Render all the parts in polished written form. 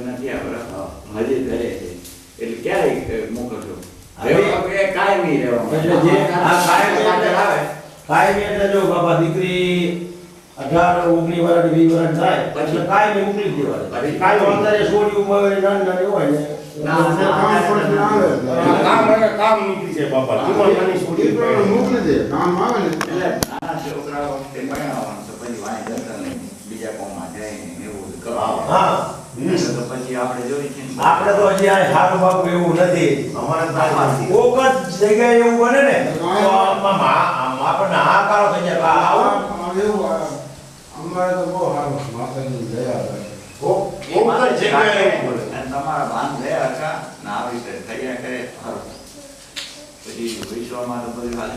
નથી આવ્યો હજી ઘરે છે એટલે ક્યારે મોકલશો હવે કાયમી રહેવાનું એટલે જે આ કાયમી એટલે જો બાપા દીકરી 18 19 વર્ષ 20 વર્ષ થાય એટલે કાયમી મોકલી દેવાની કાયમ અંદર છોડી ઉમર નાની હોય ને કામ નીકળી છે બાપા જીવનની છોડી મોકલી દે કામ આવે ને એટલે નાના છોકરાઓ તે ભણાવવાનું તો પછી વાંચે જતા નહીં બીજા કોમમાં જાય ને એવું કરવાનું હા તો પછી આપણે જોઈ છે આપણે તો હજી આ સારું બાપુ એવું નથી અમારે કોક જ જગ્યાએ એવું બને ને તો આપણને હાકારો થઈ જાય આવું એવું અમારે તો બહુ સારું માતાજીની દયા રહે તમારા ભાન ગયા હતા ને આવી રીતે થયા કરે સારું પછી વિશ્વમાં તો બધું હાલે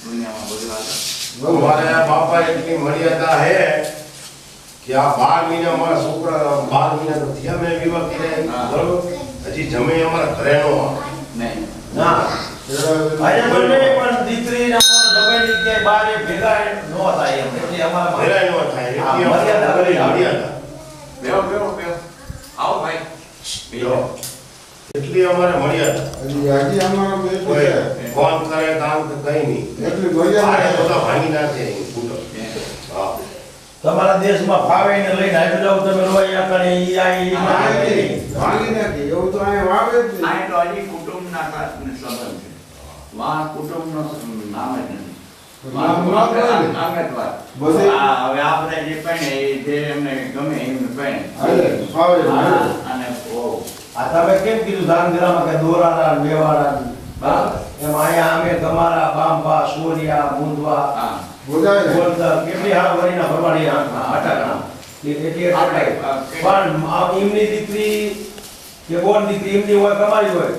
દુનિયામાં બધું હાલે हमारे पापा इतनी मर्यादा है कि आ 12 महीना हमारा छोकरा 12 महीना तो थिया में विवाह करे बरोबर हजी जमे हमारा घरे नो નહીં ના અરે મને પણ દીકરી ના દબાઈ કે બારે ભેગા નો થાય એમ એટલે અમારા ઘરે नो થાય હા, એટલી મર્યાદા કરી મર્યાદા બેહો આવો ભાઈ જો એટલી અમારે મર્યાદા હજી અમારો બેટો કોઈ છે ફોન કરે કામ તો કઈ નહીં એટલી આને મર્યાદા બધા ભાંગી નાખે ફૂટો હા તમારા દેશમાં ફાવે ને લઈને આવી જાવ તમે રોયા કરે ઈ આઈ ભાંગી નાખી એવું તો અહીંયા વાવે જ આ નહીં તો હજી કુટુંબના સંબંધ છે વાહ કુટુંબનો નામ જ નથી નામ ન હોય ને. નામ જ વાત બધે- હવે આપણે જે પહેણે એ જે એમને ગમે એમને પહેણે હાલે ફાવે હા, હાલે. અને ઓ આ તમે કેમ કીધું ધાનગરામાં કે દોરાના મેવાડા બરાબર. એમ અહીંયા અમે તમારા બાંબા સોરિયા મુંદવા હા બધાય ને. બોલતા કેટલી હાર વરીના ભરવાડી અટકણા એટલે આપણે, પણ એમની દીકરી કે બોલ દીકરી એમની હોય તમારી હોય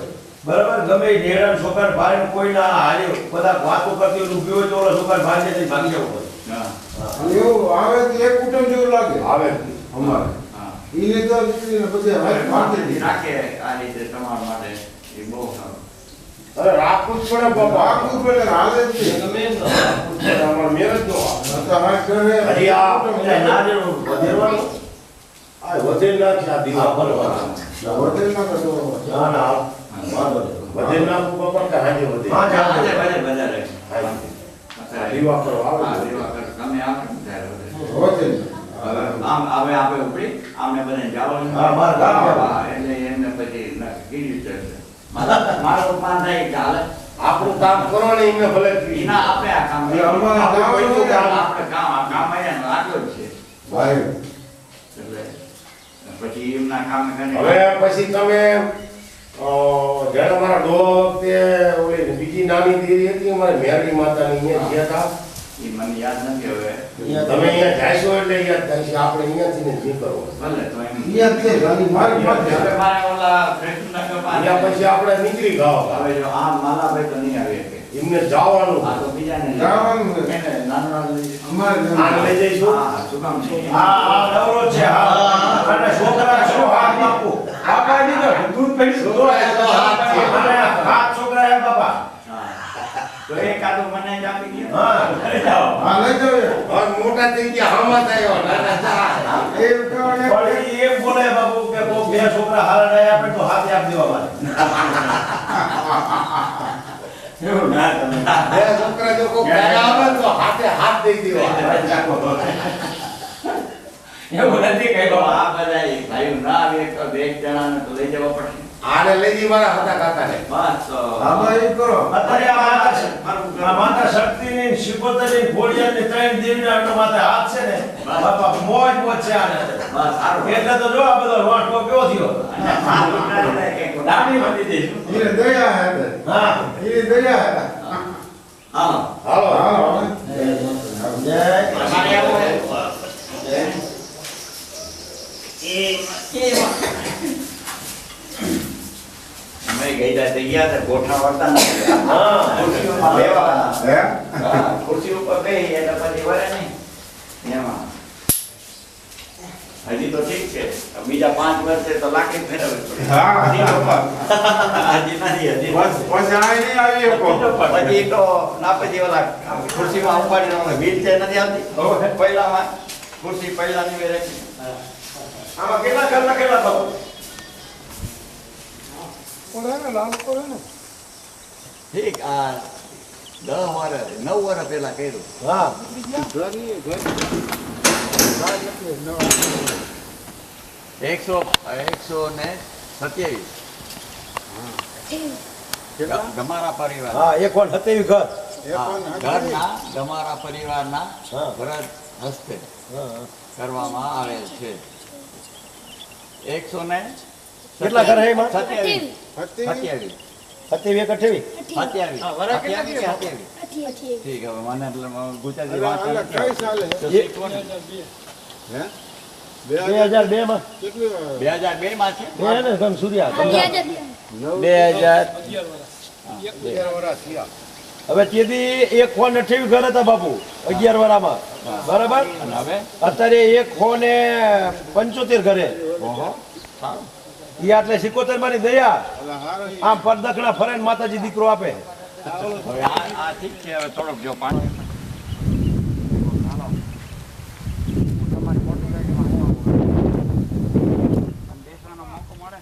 બરાબર ગમે એ ઢેરાન છોકરા ભાઈ કોઈ ના હારે બધા વાતો કરતી હોય ઊભી હોય તો ઓલા છોકરા ભાઈ જઈને ભાગી જવું પડે હા અને એવું આવે તો એક કુટુંબ જેવું લાગે આવે અમારે હા ઈને તો દીકરીને બધે હાથ મારતી હતી. રાખે આ રીતે તમારા માટે એ બહુ સારું અરે રાખવું જ પડે બાપા આખું પેલે હાલે જ નહીં. અમારે મેરેજ નો તો હાથ કરે હજી આ કુટુંબ એટલે ના જેવું વધેરવાનું આ વધે ના છે આ દીવા બરોબર હોટેલમાં કરતો ના ના વાંધો નહીં વધે ના બાપા કે હાજે વધે હા, હા, ચાલે. વધારે દીવા કરો આવે હા, દીવા કરો. તમે આપો ને ત્યારે વધારે. હોટેલ હવે આમ હવે આપણે ઉપડી આમને બધાને જવાનું હા, મારે ગામ જવાનું. હા, એટલે એમને પછી કીધું છે મારો પાન થાય કે હાલે આપણું કામ કરો ને એમને ભલે એના આપણે આ કામ એ અમારે આપણે ગામનું કોઈ કામ. આપણે કામ આ કામ અહીંયા આટલું જ છે ભાઈ એટલે પછી એમના કામ કરીને હવે પછી તમે જ્યારે મારા ડોગ તે ઓલી બીજી નાની દેરી હતી અમારે મેરડી માતાની અહીંયા ગયા હતા એ મને યાદ નથી હવે તમે અહીંયા જાશો એટલે યાદ થાય છે આપણે અહીંયાથી ને નીકળો ભલે તો એમ અહીંયા જ છે ગાડી મારી પાસે હવે મારે ઓલા કૃષ્ણનગર અહીંયા પછી આપણે નીકળી ગાવ હવે જો આ માલાભાઈ તો નહીં આવી શકે એમને જવાનું આ તો બીજાને જવાનું છે. એને નાનું નાનું લઈ જઈશું. અમારે આને લઈ જઈશું હા, શું કામ છે? હા નવરો છે હા અને છોકરા શું હાથ બાપુ બાપા દીધો દૂધ પીધું તો હાથ છોકરા હે બાપા હા. તો એકાદું મને જ આપી દે. હા લઈ જાઓ હા લઈ જાવ હવે મોટા થઈ ગયા હામાં થયો નાના ચા એ કહેવાય પણ ઈ એમ બોલે બાપુ કે કોઈ બે છોકરા હારા નહીં આપે તો હાથે આપી દેવા મારે એવું ના તમે. બે છોકરા જો કોઈ ગયા આવે ને તો હાથે હાથ દઈ દેવા એવું નથી કઈ તો બાપા આ બધા ભાઈઓ ના આવે તો બે એક જણાને તો લઈ જવા પડશે. આને લઈ જઈ મારા હતા કાકાને બસ તો આમાં એ કરો અત્યારે આ માતા શક્તિની શિકોતરની ઘોડિયાની ત્રણ દેવીના આટલો માથે હાથ છે ને બાપા મોજ મોજ છે આને બસ સારું. એટલે તો જો આ બધો રોટલો કેવો થયો અને સારું ના થાય કે દાઢી બાંધી દઈશું. એને દયા હે હા એને દયા હે હાલો. હાલો હાલો જય અમારે આવું છે. અમે ગઈડા થઈ ગયા હતા ગોઠા વળતા નથી. હા. ખુરશીઓમાં બેસવાના. હે હા, ખુરશી ઉપર બેસી એટલે પછી વળે નહીં. એમાં હજી તો ઠીક છે બીજા 5 વર્ષે તો લાકડી ફેરવવી પડે. હા હજી નથી હજી બસ પછી આ નહીં આવી શકો પછી તો ના પછી ઓલા ખુરશીમાં ઉપાડીને વ્હીલચેર નથી આવતી પહેલામાં ખુરશી પહેલાની વે રાખી આમાં કેટલા કલાક કેટલા બાપુ થાય ને લાલ કરે ને ઠીક આ 10 વર્ષ 9 વર્ષ પહેલા કર્યું. હા ઘરની ઘર 127 તમારા પરિવાર હા એક વાર 27 ઘર ઘરના તમારા પરિવારના હા. વ્રત હસ્તે હા કરવામાં આવેલ છે. 100 ને કેટલા ઘર છે એમાં? 27 સત્યાવીસ 28 ઠીક હવે મને એટલે ગુજરાતી વાંચતા અલગ નથી કઈ સાલે આવડતું. તો શીખવો ને. હે 2002 માં કેટલી 2002 માં છે બે ને ગમ સૂર્યા 9 2000 વર્ષ થયા હવે તેથી એક ફોન 28 ઘર હતા બાપુ 11 વાળામાં બરાબર અને હવે અત્યારે એક ફોન 75 ઘરે ઓહો સારું. ઈ આટલે 77 માની દયા એટલે હારો આમ પરદખણા ફરે ને માતાજી દીકરો આપે હવે આ ઠીક છે હવે થોડોક જો પાણી તમારી મોટરસાઇકલમાં બેસવાનો મોકો મળે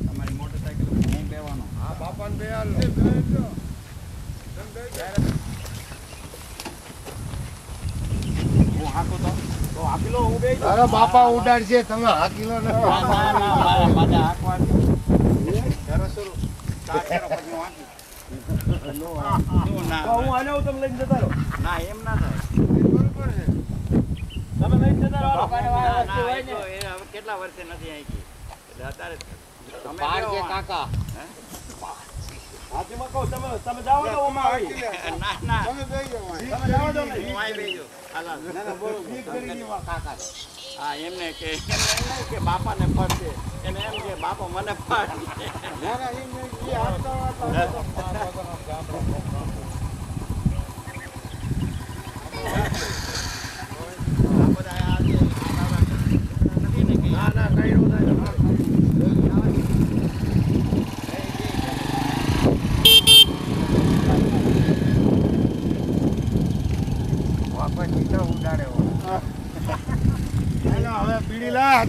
તમારી મોટરસાઇકલમાં હું બેવાનો આ બાપાને બે હાલ હું હાંકું તો આપી લો હું બે અરે બાપા ઉડાડશે તમે હાકી લો ને મને હાંકવા દો. સ્ટાર્ટ કરો પછી હું હાંકી. તો હું આલ્યો તમે લઈને જતા રહો ના એમ ના થાય બરોબર છે તમે લઈને જતા રહો ના, ના, એ તો એ હવે કેટલા વર્ષે નથી આંકી. એટલે અત્યારે તમે બેહો. કાકા હાથીમાં કહો તમે જાઓ તો ઓમાં આવી ના ના તમે બે જાઓ અહીં. તમે જાઓ તો નહીં. હું આઈ બેહજો. હાલો. હા એમને કે કે બાપાને ફરશે એને એમ કે બાપા મને ફર ના ના એમ નહીં, એ હાલતા હાલતા આ બધા આ જે નથી ને કે ના ના કઈ નો થાય વાપસ નીચે ઉડાડે હવે પીડી લા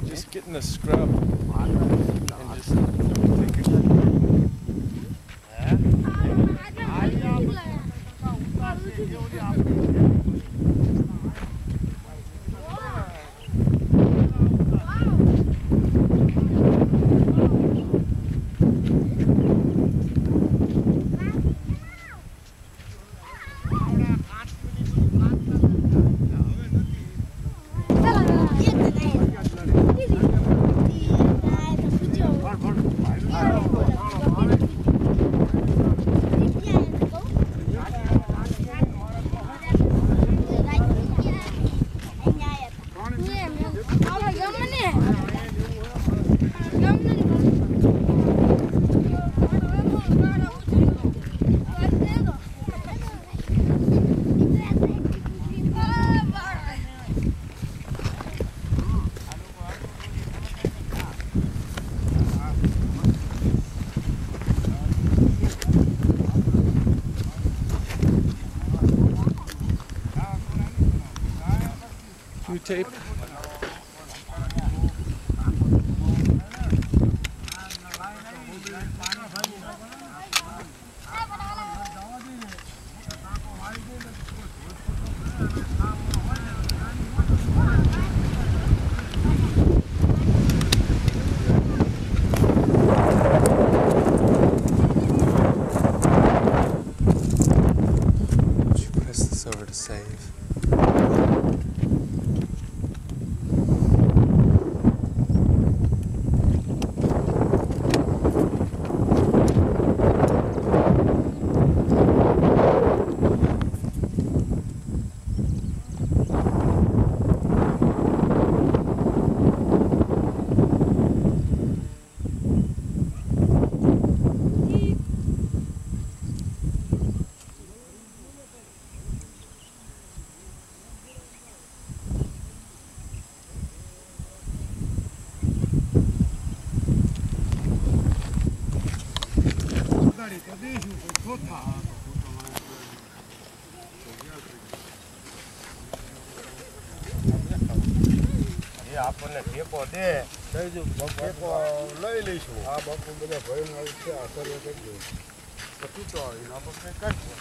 Just getting a scrub and just tape. Would you press this over to save? એ આપણને ટેકો દે ટેકો લઈ લઈશું. આ બાપુ બધા ભાઈ છે આ સર્વે કરી દઉં પછી તો એના પર કંઈ કાઢશે.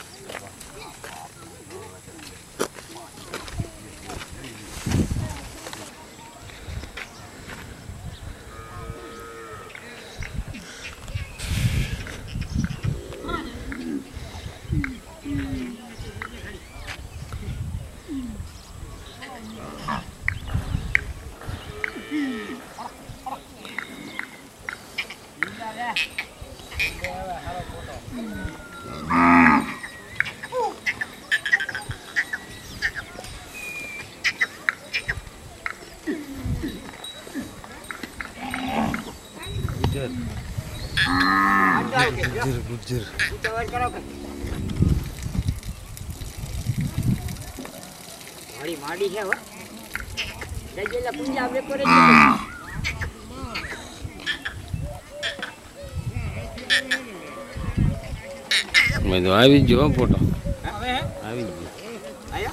माड़ी है वो जजेला पंजाब में करे मैं तो આવી જ જો ફોટો આવી જ आया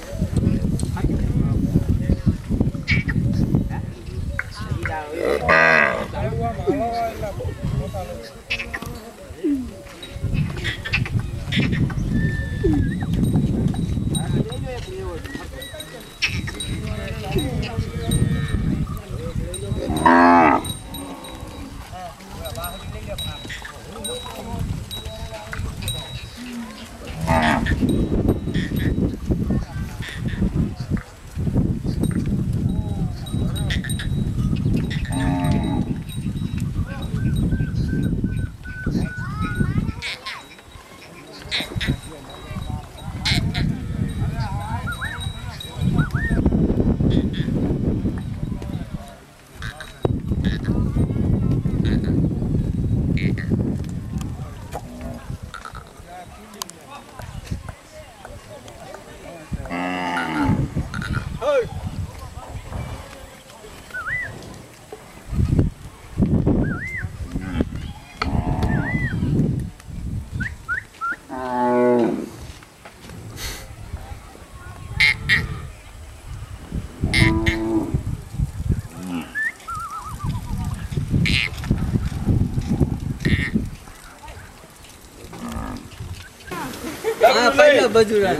पहले बजुरा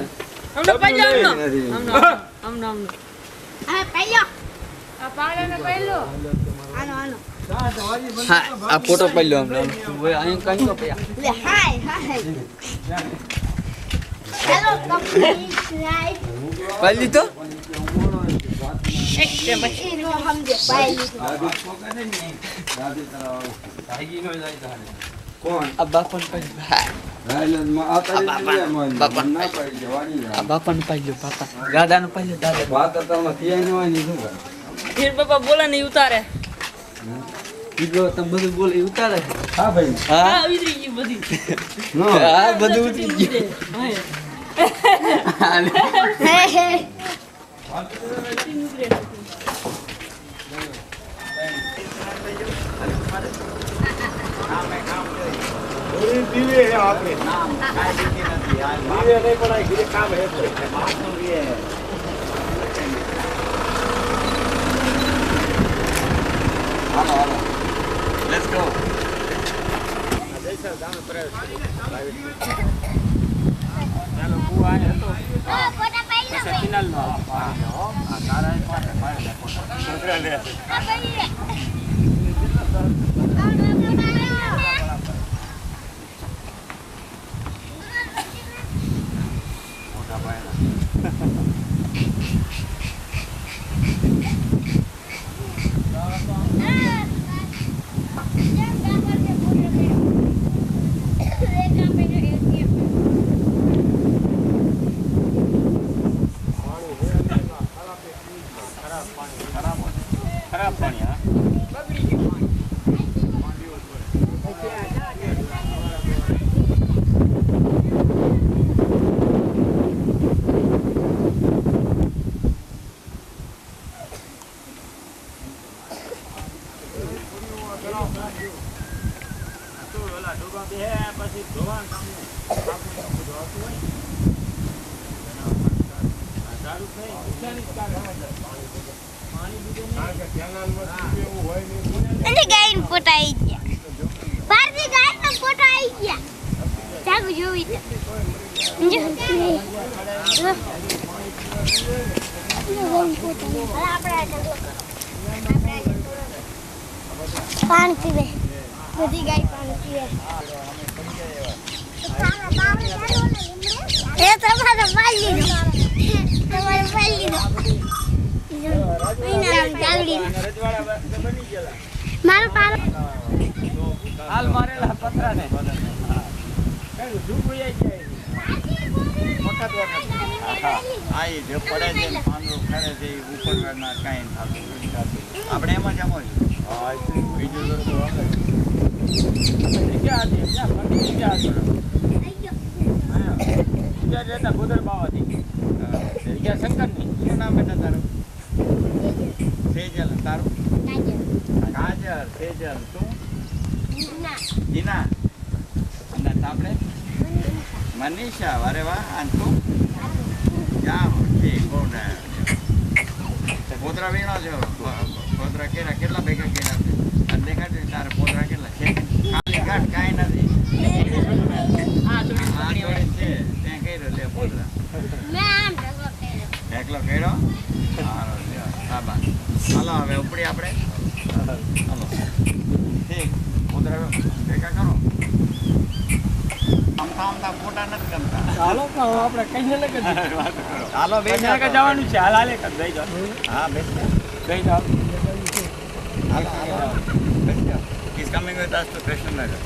हमने पहले हमने आ पहले आ पाले ने पहलो आनो आनो हां आ फोटो पहले हम वो आए कहीं को पया ले हाय हाय हेलो कंप्लीट पहली तो एक से बच्चे नो हम दे पहली कौन अब बापन पहले बापन पहले पापा दादा ने पहले दादा बात तो में थिया नहीं होनी શું फिर पापा बोला नहीं उतारे ઈગો તમ બધું બોલે ઉતારે હા ભાઈ हां उतरी गई बदी હા બધું ઉતરી ગયું हे हे દીવે હે આપણે દીવે નહીં પડાય ઘરે કામ હે Let's go. खराब पानी है કારણ કે કેનાલમાં એવું હોય નહીં. અને ગાયનો ફોટો આવી ગયા. ભારતી ગાયનો ફોટો આવી ગયા. ચાલુ જોવી છે. પાણી પીવે. બધી ગાય પાણી પીવે. એ તમારો પાલી નો. તમારો પાલી નો. મારો પાલો હાલ મારેલા પતરાને આ એ જે પડે છે ને પાંદડું ખરે છે એ ઉપરના કાંઈ થતું આપણે એમાં જમો બીજું જગ્યા હતી ત્યાં ફરતી જગ્યા હતી ત્યાં રહેતા ગોદર બાવાથી જગ્યા શંકરની શું નામ બેટા તારું? સેજલ. તારું? કાજલ. સેજલ. તું? જીના. અને આપણે મનીષા. અરે વાહ. અને તું? જામ. ઠીક. બહુ પોતરા વીણો છો? પોતરા કેટલા ભેગા કર્યા છે? અને દેખાડે તારા પોતરા કેટલા છે? ખાલી ઘાટ કાંઈ નથી. આ જોડે છે ત્યાં કર્યો લે પોતરા. એકલો કર્યો? હાલો લ્યો. શાબાશ. હાલો હવે ઉપડી આપણે. હાલો ઠીક. પોતરા ભેગા કરો. આમતા ફોટા નથી ગમતા. ચાલો આપણે કઈ લગે હાલો બે જવાનું છે હાલ હાલે દઈ જાઓ હા બેસ દઈ જાઓ હાલો He's coming with us to Krishnanagar.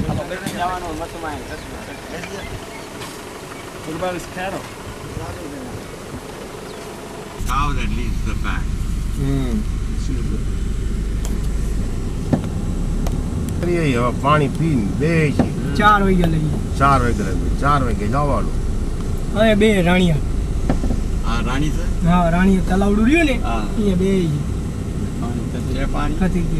હાલો બેસ જવાનું મતમાં What about his cattle? Cow that leads the pack. હવે પાણી પીને બે છે 4 વાગ્યા લઈ 4 વાગે જવાનું. હવે બે રાણિયા આ રાણી છે? હા રાણીયા તલાવડું રહ્યું ને હા. અહીંયા બે છે પાણી. હતી કે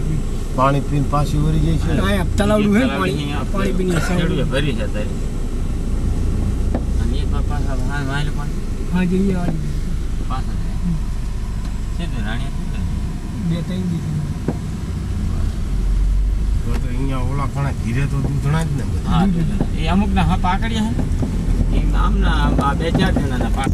પાણી પીને પાછી વળી જાય છે. અહીંયા તલાવડું હે પાણી પાણી પીને સાઈડ ભરી છે તારી અને એ પાપા હા વાલે પણ હા જઈએ વાળી પાછા છે તો રાણીયા 2-3 દિવસ તો અહીંયા ઓલા ઘણા ધીરે તો દૂધણા જ ને બધા. હા એ અમુક ના હા પાકડ્યા હે એ આમના આ 2-4 જણાના પાક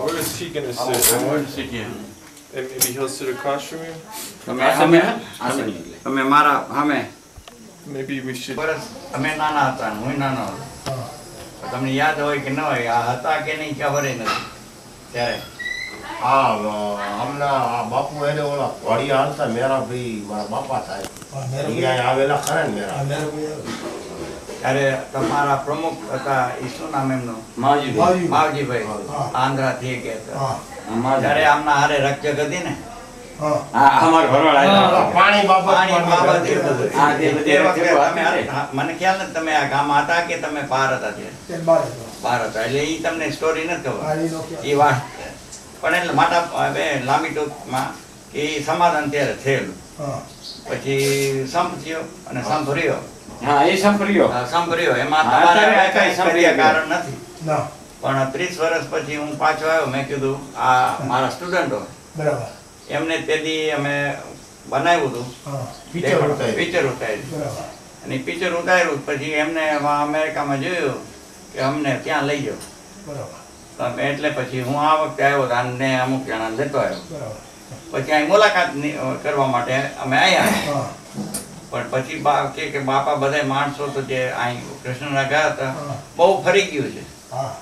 Where is he gonna sit? And maybe he'll sit across from you? તમે મારા સામે Maybe we should. અમે નાના હતા ને હું નાનો હતો. તમને યાદ હોય કે ન હોય આ હતા કે નહીં ખબર નથી ત્યારે હમણાં આ બાપુ એને ઓલા ઘોડી હાલતા મેરાભાઈ મારા બાપા થાય અહીંયા આવેલા ખરા ને મેરા ત્યારે તમારા પ્રમુખ હતા એ શું નામ એમનું? માવજીભાઈ. આંધ્રાથી ગયા હતા ત્યારે આમના હારે રક્ષક હતી ને પાણી બાબત મને ખ્યાલ નથી તમે આ ગામમાં હતા કે તમે બહાર હતા ત્યારે? બહાર હતા એટલે એ તમને સ્ટોરી નથી ખબર એ વાત પણ એટલે માટા હવે લાંબી ટૂંકમાં એ સમાધાન ત્યારે થયેલું પછી સંપ થયો અને સંપ રહ્યો. હા એ સંપર્યો સંપ રહ્યો એમાં તમારે કઈ સંપ્રિય કારણ નથી પણ 30 વર્ષ પછી હું પાછો આવ્યો. મેં કીધું આ મારા સ્ટુડન્ટો એમને તેથી અમે બનાવ્યું હતું પિક્ચર ઉતાર્યું અને પિક્ચર ઉતાર્યું પછી એમને અમેરિકામાં જોયું કે અમને ત્યાં લઈ ગયો એટલે પછી હું આ વખતે આવ્યો અને અમુક જણા લેતો આવ્યો. પછી અહીં મુલાકાત કરવા માટે અમે આવ્યા પણ પછી કે બાપા બધા માણસો તો જે અહીં કૃષ્ણના ગયા હતા બહુ ફરી ગયું છે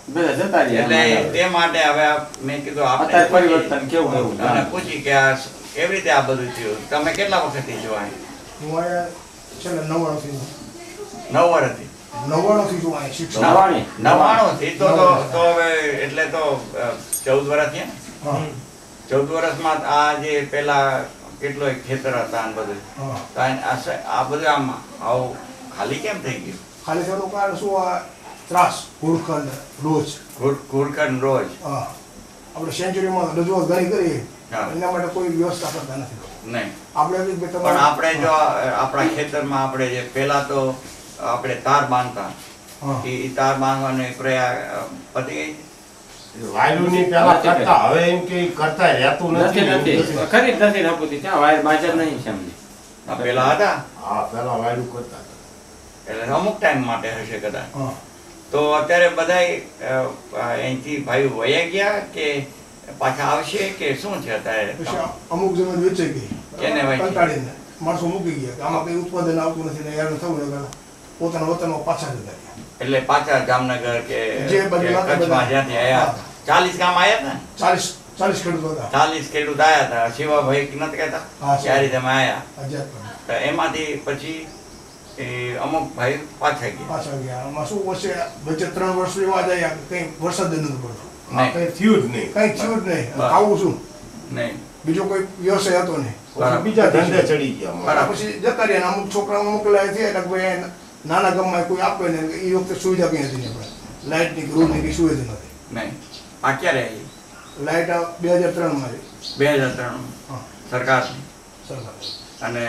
બધા જતા રહ્યા એટલે તે માટે હવે મેં કીધું અત્યારે આપણે પરિવર્તન કેવું એવું અને પૂછી કે આ કેવી રીતે આ બધું થયું તમે કેટલા વખતથી જો અહીં હું અહીંયા છેલ્લે 99 9 વર્ષથી 99 થી જો અહીં શિક્ષક 99 થી તો હવે એટલે તો 14 વર્ષ થયા ને હા 14 વર્ષમાં આ જે પેલા કેટલો ખેતર હતા ને બધું હા તો આ બધું આમ આવું ખાલી કેમ થઈ ગયું ખાલી થવાનું કારણ શું આ ત્રાસ ઘુડખંડ રોજ ઘુડખંડ રોજ હા આપણે સેન્ચુરીમાં રજૂઆત ઘણી કરી હા. એના માટે કોઈ વ્યવસ્થા કરતા નથી નહીં આપણે બી પણ તમારે આપણે જો આપણા ખેતરમાં આપણે જે પેલા તો આપણે તાર બાંધતા હા એ તાર બાંધવાની પ્રયા પતી ગઈ વાયરુની પેલા કરતા હવે એમ કે કરતા રહેતું નથી નથી નથી ખરી જ નથી નાપુતી ત્યાં વાયર બાજર નહીં સમજી આ પેલા હતા હા પેલા વાયરુ કરતા હતા. એટલે અમુક ટાઈમ માટે હશે કદાચ હા તો અત્યારે બધાય અહીંથી ભાઈ વયા ગયા કે પાછા આવશે કે શું છે અત્યારે પછી અમુક જમીન વેચાઈ ગઈ કેને વેચી? કંટાળીને માણસો મૂકી ગયા કે આમાં કઈ ઉત્પાદન આવતું નથી ને યાર થવું ને પોતાના વતનમાં પાછા જતા રહ્યા એટલે પાછા જામનગર કે જે બધું કે હતા કચ્છમાં બધા. જ્યાંથી આવ્યા હા. 40 ગામ આવ્યા હતા ને 40 ખેડૂતો હતા 40 ખેડૂત આવ્યા હતા શિવાભાઈ નથી કહેતા હા, કે આ રીતે અમે આવ્યા આઝાદ તો એમાંથી પછી એ અમુક ભાઈ પાછા ગયા પાછા ગયા આમાં શું વર્ષે વચ્ચે 3 વર્ષ એવા જ આવ્યા કે કઈ વરસાદ જ નતો પડતો આ નહીં કઈ થયું જ નહીં કઈ થયું જ નહીં બસ. ખાવું શું નહીં બીજો કોઈ વ્યવસાય હતો નહીં બરાબર. બીજા ધંધે ચડી ગયા અમારે. બરાબર. પછી જતા રહ્યા ને અમુક છોકરાઓ મોકલાય છે એટલે ભાઈ નાના ગામમાં કોઈ આપે ને એ વખતે સુવિધા કઈ હતી નહીં આપણે લાઇટની કે રોડની કઈ સુવિધા નથી નહીં આ ક્યારે આવી લાઇટ 2003 માં આવી 2003 હા સરકારની સરકાર અને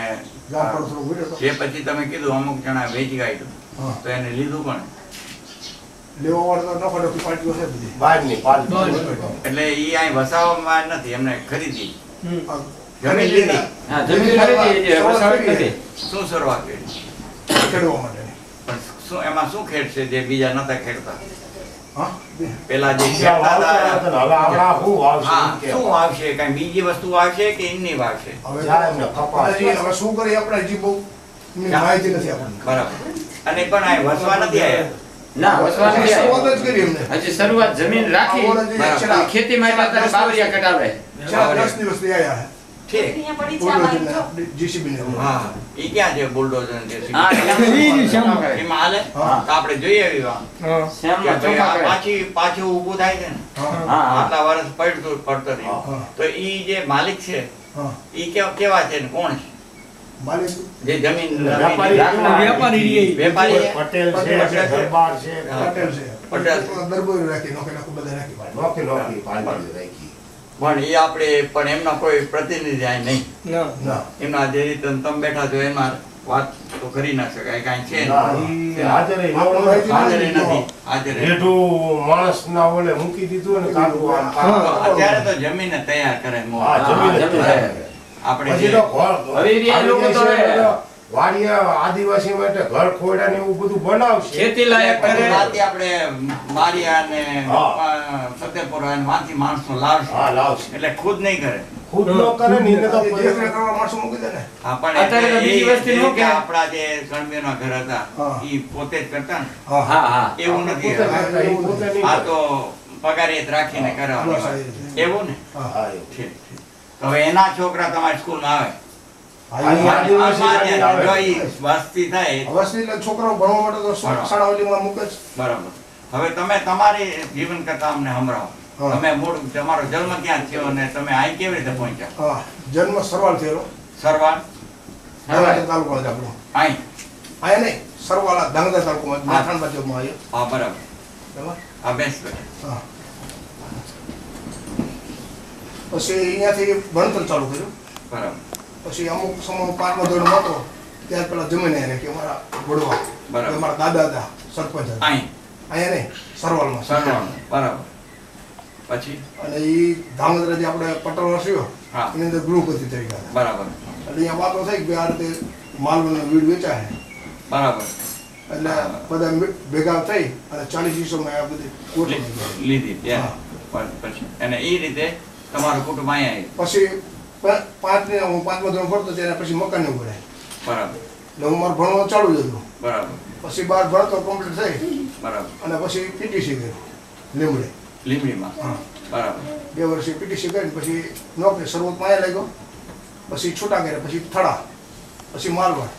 ગામ પર થોડું વિડો જે પછી તમે કીધું અમુક જણા વેચી ગાયું હા તો એને લીધું પણ લેવા વાળા તો નફા પાર્ટીઓ છે બધી બહારની પાલટી. એટલે એ અહીં વસાવવામાં નથી એમને ખરીદી આ જમીન લીધી હા જમીન ખરીદી છે વસાવટ નથી શું શરૂઆત કરી ખેડવા માટેની પણ શું એમાં શું ખેડશે જે બીજા નતા ખેડતા હા પેલા જે બીજા ખેડતા વાવતા હતા હતા ને હવે આપણા શું વાવશે હા એમ શું કે? વાવશે કઈ બીજી વસ્તુ વાવશે કે એમની વાવશે હવે જાય એમને કપાસ. હજી હવે શું કરીએ આપણે હજી બહુ માહિતી નથી આપણને બરાબર અને પણ અહીં વસવા નથી આવ્યા ના વસવા નથી શરૂઆત આવ્યા. જ કરી એમને હજી શરૂઆત જમીન રાખી બરાબર. ખેતી માટે અત્યારે બાવરિયા કટાવે 10 દિવસથી આવ્યા ઠીક જીસીબી ને હા એ ક્યાં છે બુલડોઝર ને જે હા એમાં હાલે હા. તો આપણે જોઈએ આવી વાત હા કે શ્યામમાં ભાઈ ચોખા આ કરે. પાછું ઊભું થાય છે ને હા હા હા આટલા વર્ષ પડતો રહ્યું હા તો ઈ જે માલિક છે હા ઈ કેવા છે ને કોણ છે માલિક જે જમીન વેપારી વેપારી રહી. વેપારી છે? પટેલ છે પટેલ છે. દરબાર છે હા. પટેલ છે પટેલ. દરબાર રાખી નોકરી નાખું બધા રાખી નોખી નોખી પાલટી રાખી. પણ એ આપણે પણ એમનો કોઈ પ્રતિનિધિ અહીં નહીં ના ના એમના જે રીતે તમે બેઠા છો એમાં વાત તો કરી ના શકાય કાંઈ છે ના, નહીં. ઈ હાજરે ન આપણું હોય. હાજરે નથી હાજરે રેઢું માણસના ઓલે મૂકી દીધું ને કાઢવું આમ તો અત્યારે તો જમીન તૈયાર કરે મોહ. હા, જમીન જ જમીન તૈયાર. આપણે પછી જે તો ઘર હવે એ લોકો તો હવે વાડિયા આદિવાસી માટે ઘર ખોયડા ને એવું બધું બનાવશે. ખેતી લાયક કરે રાતે આપણે મારિયા ને હા. ફતેપુરા અને વાંથી માણસો લાવશે હા, લાવશે. એટલે ખુદ નહીં કરે ખુદ ન કરે ને એને તો દેખરેખ કરવા માણસો મૂકી દે ને હા, પણ અત્યારે તો એટલે બીજી એ વસ્તી નો જે કે- આપણા જે સણબીના ઘર હતા હા. ઈ પોતે જ કરતા ને હા હા હા એવું નથી પોતે કરતા, ઈ પોતે નહીં આ કરે. તો પગારિયત રાખીને કરવાનું હા, હોય. એવું ને હા, એવું. ઠીક ઠીક. હવે એના છોકરા તમારી સ્કૂલમાં આવે અહીં આદિવાસી ગાડી આવે. જો ઈ વસ્તી થાય અવશ્ય એટલે છોકરાઓ ભણવા માટે તો બરાબર. શાળાઓમાં મૂકે જ બરાબર હવે તમે તમારી જીવન કથા અમને સંભળાવો હા. તમે મૂળ તમારો જન્મ ક્યાં થયો અને તમે અહીં કેવી રીતે પહોંચ્યા હા જન્મ સરવાલ થયેલો સરવાળ ધાંગધ્રા તાલુકો જ આપણો અહીં અહીંયા નહીં સરવાલા ધાંગધ્રા તાલુકોમાં હા. માથાણ બાજુમાં આવ્યો હા બરાબર બરાબર આ બેસ હા પછી અહીંયાથી ભણતર ચાલુ કર્યું બરાબર પછી અમુક સમય 5મા ધોરણમાં હતો ત્યાર પેલા જમીન એને કે અમારા વડવા બરાબર. કે અમારા દાદા હતા સરપંચ હતા અહીં અહીંયા નહીં સરવાલમાં સરવાળ બરાબર પછી અને એ ધાંગધ્રા જે આપણે પટલ વસ્યો હા એની અંદર ગૃહપતિ તરીકે હતા. બરાબર એટલે અહીંયા વાતો થઈ કે આ રીતે માલવણનો વીડ વેચાય બરાબર એટલે બધા ભેગા થઈ અને 40 દિવસોમાં આ બધી ગોઠવણી કરી. લીધી ત્યાં પછી અને એ રીતે તમારું કુટુંબ અહીંયા આવ્યું પછી હું 5મા ધોરણ ભણતો ત્યારે પછી મકાન ઉભરાય બરાબર એટલે મારું ભણવાનું ચાલુ જ હતું. બરાબર પછી 12 ભણતો કમ્પ્લીટ થઈ બરાબર. અને પછી પીટીસી કર્યું લીમડે. લીમડીમાં હા, બરાબર 2 વર્ષે પીટીસી કરીને પછી નોકરી શરૂઆતમાં અહીંયા લાગ્યો, પછી છૂટા કર્યા, પછી થડા, પછી મારવાડ,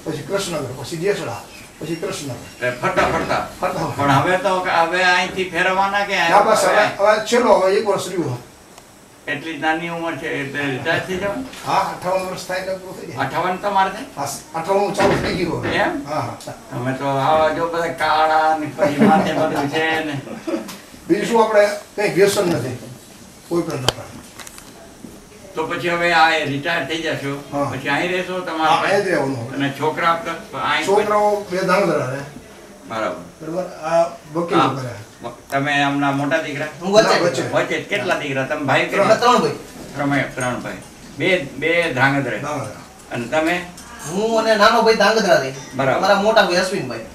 પછી કૃષ્ણનગર, પછી જેસડા, પછી કૃષ્ણનગર. એટલે ફરતા ફરતા ફરતા પણ હવે અહીંથી ફેરવવાના કે ના બસ હવે છેલ્લો હવે 1 વર્ષ રહ્યું. એટલી નાની ઉંમર છે એટલે રિટાયર થઈ જવાનું. હા 58 વર્ષ થાય એટલે પૂરું થઈ જાય. 58 તમારે થાય? હા 58 ચાલુ થઈ ગયું હવે. એમ? હા હા. તમે તો આવા જો બધા કાળા ને પછી માથે બધું છે ને. બીજું શું આપણે કંઈ વ્યસન નથી કોઈ પણ પ્રકાર. તો પછી હવે આ રિટાયર થઈ જશો હા. પછી અહીં રહેશો હા તમારા અહીંયા જ રહેવાનું. અને છોકરા અહીં છોકરાઓ 2 ધાંગધ્રા રહે. બરાબર. બરાબર. આ વકીલ હા. કરે. તમે આમના મોટા દીકરા હું વચ્ચે વચ્ચે. વચ્ચે કેટલા દીકરા તમે ભાઈ ત્રણ કેટલા? ભાઈ. ત્રણ ભાઈ. બે ધ્રાંગધ્રે ધાંગધ્રા. અને તમે હું અને નાનો ભાઈ ધાંગધ્રા રહી. બરાબર. મારા મોટા ભાઈ અશ્વિનભાઈ.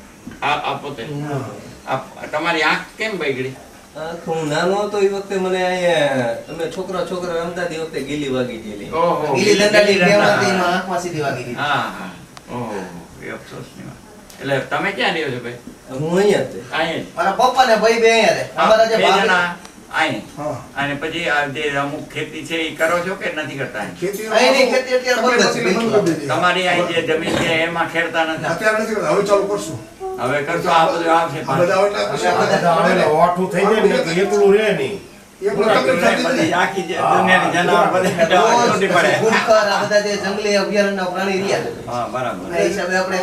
આ પોતે તમારી આંખ કેમ બગડી? હું નાનો હતો એ વખતે મને અહીંયા તમે છોકરા રમતા તે વખતે ગીલી વાગી ગયેલી. ઓહો ગીલી દંડાની ગેમ હતી, એમાં આંખમાં સીધી વાગી ગઈ. હા હા. ઓહો એ અફસોસની વાત. એટલે તમે ક્યાં રહ્યો છો ભાઈ? હું અહીંયા જ તે. અહીં જ? મારા પપ્પા ને ભાઈ બે અહીંયા રહે. અમારા જે બે ભાભી જણા અહીં. હા. અને પછી આ જે અમુક ખેતી છે એ કરો છો કે નથી કરતા અહીં? ખેતી અહીંની ખેતી અત્યારે બંધ છે, બિલકુલ. બંધ કરી દીધી. તમારી અહીં જે જમીન છે એમાં ખેડતા નથી? અત્યારે નથી કરતા, હવે ચાલુ કરશું. હવે કરશો આ બધું આવશે આ પાછું. બધા એટલે પછી એટલે ઓઠું થઈ જાય ને કે એકલું રહે નહીં. એક વખત તકલીફ થતી હતી બધી ને. આખી જે દુનિયાની જનાવર બધે છૂટી પડે. ગુડખર, આ બધા જે જંગલી અભયારણ્યના પ્રાણી રહ્યા. હા બરાબર. એ હિસાબે આપણે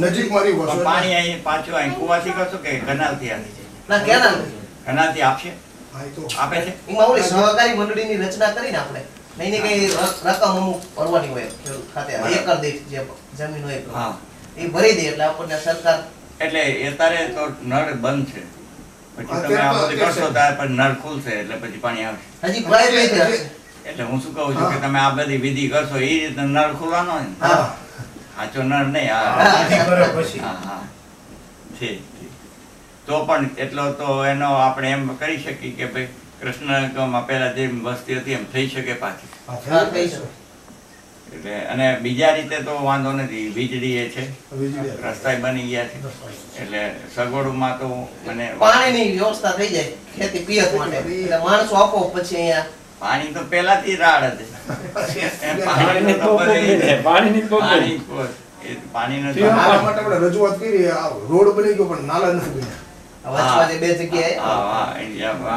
નજીકમાં રહ્યું પણ બસ. પાણી અહીં પાછું અહીં કુવાથી કરશો કે કેનાલથી આવી છે? ના કેનાલ કેનાલથી આપશે? હા, એ તો આપે છે? એમાં ઓલી સહકારી મંડળીની રચના કરીને આપણે નહીં કઈ રકમ અમુક ભરવાની હોય ખેડૂત ખાતે, એકર દીઠ જે જમીન હોય એ હા. એ ભરી દે એટલે આપણને સરકાર. એટલે અત્યારે તો નળ બંધ છે. પછી તમે આ બધું કરશો ત્યારે પછી નળ ખુલશે એટલે પછી પાણી આવશે. હજી પ્રાઇવેટ રીતે હશે. એટલે હું શું કહું છું કે તમે આ બધી વિધિ કરશો એ રીતે નળ ખુલવાનો હોય ને? હા. સાચો નળ નહીં. હા. હા કરે પછી હા હા ઠીક ઠીક. તો પણ એટલો તો એનો આપણે એમ કરી શકીએ કે ભાઈ કૃષ્ણગમાં પહેલા જે વસ્તી હતી એમ થઈ શકે પાછી. હા, હા, થઈ થઈ જશે. એટલે અને બીજા રીતે તો વાંધો નથી. વીજળી એ છે, વીજળી. રસ્તાય બની ગયા છે, એટલે સગવડમાં તો મને પાણીની વ્યવસ્થા થઈ જાય ખેતી પિયત માટે એટલે માણસો આપો પછી અહીંયા પાણી તો પહેલાથી રાડ હતી. પાણીની તો બધી- પાણી પાણીનો તો- આના માટે આપણે રજૂઆત કરી, આ રોડ બની ગયો પણ નાલા નથી બન્યા. વચમાં જે બે જગ્યાએ હા હા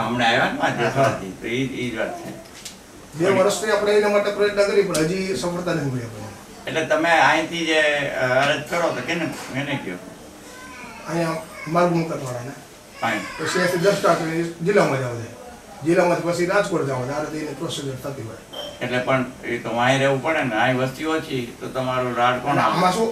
હમણાં આવ્યા ને માથે સ્વાથી. તો ઈ જ વાત છે. 2 વર્ષથી આપણે એના માટે પ્રયત્ન કરી પણ હજી સફળતા નથી મળી આપણને. એટલે તમે અહીંથી જે અરજ કરો તો કેને કયો? અહીંયા માર્ગ મુકતવાળાને પાણી પછી અહીંથી 10 ટાંકી જિલ્લામાં જવા દે, જિલ્લામાંથી પછી રાજકોટ જવા દે. આ રીતે એની પ્રોસિજર થતી હોય. એટલે પણ એ તો અહીં રહેવું પડે ને. અહીં વસ્તી ઓછી તો તમારું રાડ કોણ અને આવે? આમાં શું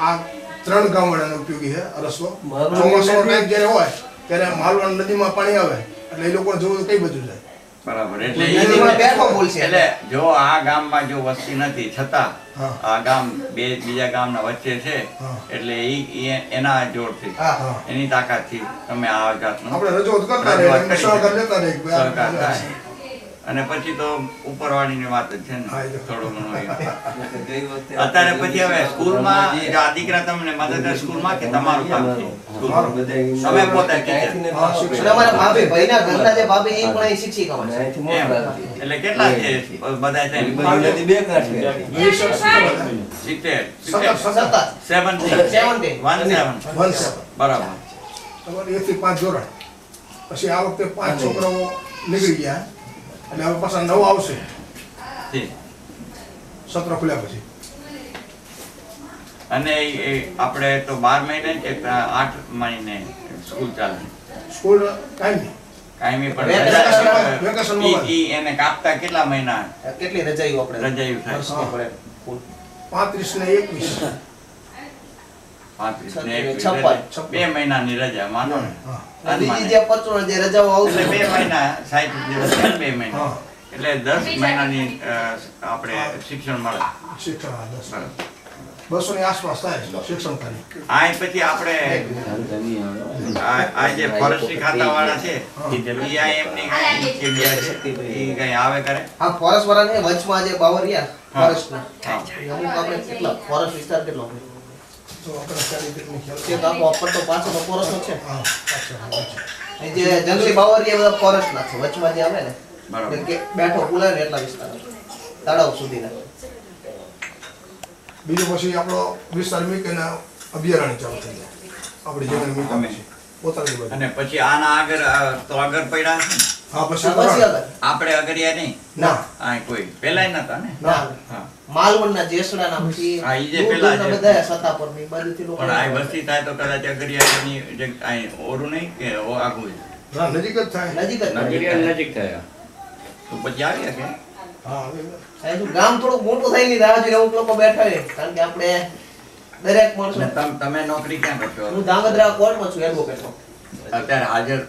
આ 3 ગામવાળાનો ઉપયોગી છે આ રસ્તો. મારું ચોમાસાનો ટાઈમ જ્યારે હોય ત્યારે માલવણ નદીમાં પાણી આવે એટલે એ લોકોને જોવું કઈ બધું જાય. બરાબર. એટલે નદીમાં બેઠો બોલશે. એટલે જો આ ગામમાં જો વસ્તી નથી છતાં હા. આ ગામ બીજા ગામના વચ્ચે છે હા. એટલે એના જોરથી હા. હા. એની તાકાતથી તમે આ જાતનું આપણે રજૂઆત કરતા રજૂઆત રહીએ, કરી સહકાર લેતા રહીએ કે ભાઈ સહકાર આ થાય. અને પછી તો ઉપરવાળીની વાત જ છે હા, ને એ તો. થોડું ઘણું એ. ગઈ વખતે અત્યારે પછી હવે સ્કૂલમાં જો આ દીકરા તમને મદદ કરે સ્કૂલમાં કે તમારું કામ છે? સ્કૂલમાં. તમે પોતે teacher. હા, અને અમારા ભાભી ભાઈના ઘરના જે ભાભી એ પણ અહીં શિક્ષિકા હોય છે. અહીંથી એમ. મોકલા હતી. એટલે કેટલા છે બધા છે? બધી બે કાંઠે હતી. 70, સત્તા 70, 70. 17. બરાબર. તમારે 1 થી 5 ધોરણ. પછી આ વખતે 5 છોકરાઓ નીકળી ગયા એટલે હવે પાછા 9 આવશે ઠીક. સત્ર ખુલ્યા પછી. અને આપણે તો 12 મહિને કે 8 મહિને સ્કૂલ ચાલે? સ્કૂલ કાંઈ નહીં. કાયમી વેકેશનમાં પણ હોય. એને કાપતા કેટલા મહિના કેટલી રજાઈઓ આપણે રજાયું થાય? વર્ષની પડે. 35 ને 21. 35 ને 21 56. રજા. 2 મહિનાની રજા માનો ને. હા. અને બીજી જે પચોળ જે રજાઓ એટલે આવશે 2 મહિના 60 દિવસ થાય ને 2 મહિના હા. એટલે 10 મહિનાની આપણે શિક્ષણ મળે. શિક્ષણ આ 10. બરાબર. 200 ની આસપાસ થાય શિક્ષણ કાર્ય. આ પછી આપણે આ જે ફોરેસ્ટ્રી ખાતાવાળા છે ઈ આ એમની કઈ જગ્યા છે ઈ કઈ આવે કરે? આ ફોરેસ્ટ વાળાને વચમાં જે બાવરિયા હા. ફોરેસ્ટના હા. અમુક આપણે કેટલા ફોરેસ્ટ વિસ્તાર કેટલો તો આપણે સારી રીતની ખ્યાલ છે તો આખો અપર તો પાછળનો ફોરેસ્ટનો છે. હા અચ્છા હા એ જે જંગલી બાવળિયા બધા ફોરેસ્ટના છે. વચમાં જે આવે ને બરાબર. કે બેઠો પુલાય ને એટલા વિસ્તાર તળાવ સુધીના. બીજું પછી આપણો વિસ્તાર મીકેના અભયારણ્ય ચાલુ થઈ જાય આપણી જંગલ મીકા અમે. પછી પોતાની બાજુ અને પછી આના આગળ તો આગળ પડ્યા છે ને? હા પછી હા, પછી આગળ. આપણે અગરિયા નહીં ના આ કોઈ પેલાય નતા ને ના હા માલવણના જેસડાના પછી હા, ઈ જે દૂર પેલા દૂરના જે. બધા સત્તાપર ની બાજુથી લોકો પણ આ વસ્તી થાય તો કદાચ અગરિયાની જે અહીં ઓરું નહીં કે આગું જ. ના નજીક જ થાય નજીક જ થાય. અગરિયા નજીક થયા તો પછી આવ્યા કે હા હવે સાહેબ, ગામ થોડુંક મોટું થાય ની રાહ જોઈને અમુક લોકો બેઠા હોય કારણ કે આપણે દરેક માણસો અને તમે નોકરી ક્યાં કરશો હું ધાંગધ્રા કોર્ટમાં છું એડવોકેટમાં. અત્યારે હાજર